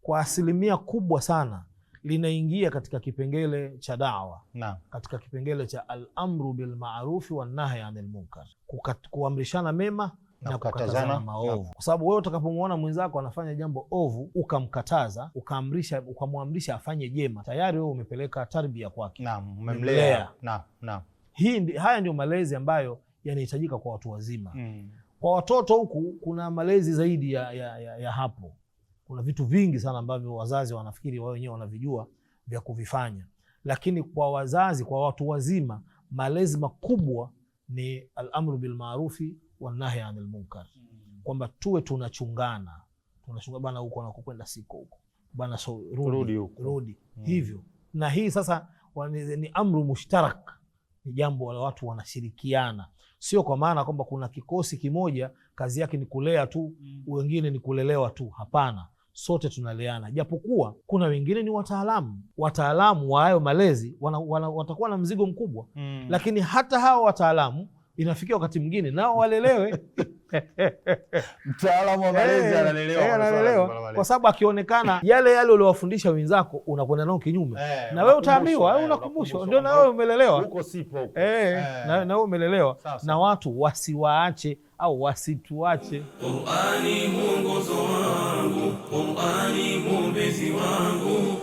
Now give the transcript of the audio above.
kwa asilimia kubwa sana linaingia katika kipengele cha da'wa, katika kipengele cha al-amru bil ma'ruf wan nahy 'anil munkar, kuamrishana mema na kukatazana maovu. Kwa sababu wewe utakapomuona mwenzako anafanya jambo ovu ukamkataza, ukamwamrisha afanye jema, tayari wewe umepeleka tarbia kwake. Umemlea. Haya ndio malezi ambayo yanahitajika kwa watu wazima. Kwa watoto huku kuna malezi zaidi ya hapo. Kuna vitu vingi sana ambavyo wazazi wanafikiri wao wenyewe wanavijua vya kuvifanya, lakini kwa wazazi, kwa watu wazima, malezi makubwa ni al-amru bil ma'rufi wan nahy 'anil munkar, kwamba tuwe tunachungana bana, huko anakokwenda siko huko bana, so rudi hivyo. Na hii sasa ni amru mushtarak, ni jambo la watu wanashirikiana, sio kwa maana kwamba kuna kikosi kimoja kazi yake ni kulea tu, wengine ni kulelewa tu. Hapana, sote tunaleana, japokuwa kuna wengine ni wataalamu wa hayo malezi, watakuwa na mzigo mkubwa, lakini hata hao wataalamu inafikia wakati mwingine nao walelewe. Mtaalamu wa malezi analelewa kwa sababu akionekana yale uliowafundisha wenzako unakwenda nao kinyume, na wewe utaambiwa, wewe unakumbushwa, ndio na wewe umelelewa huko, sipo huko. Na wewe umelelewa. Na watu wasiwaache au wasituache. Qur'ani mwongozo wangu, Qur'ani mwombezi wangu.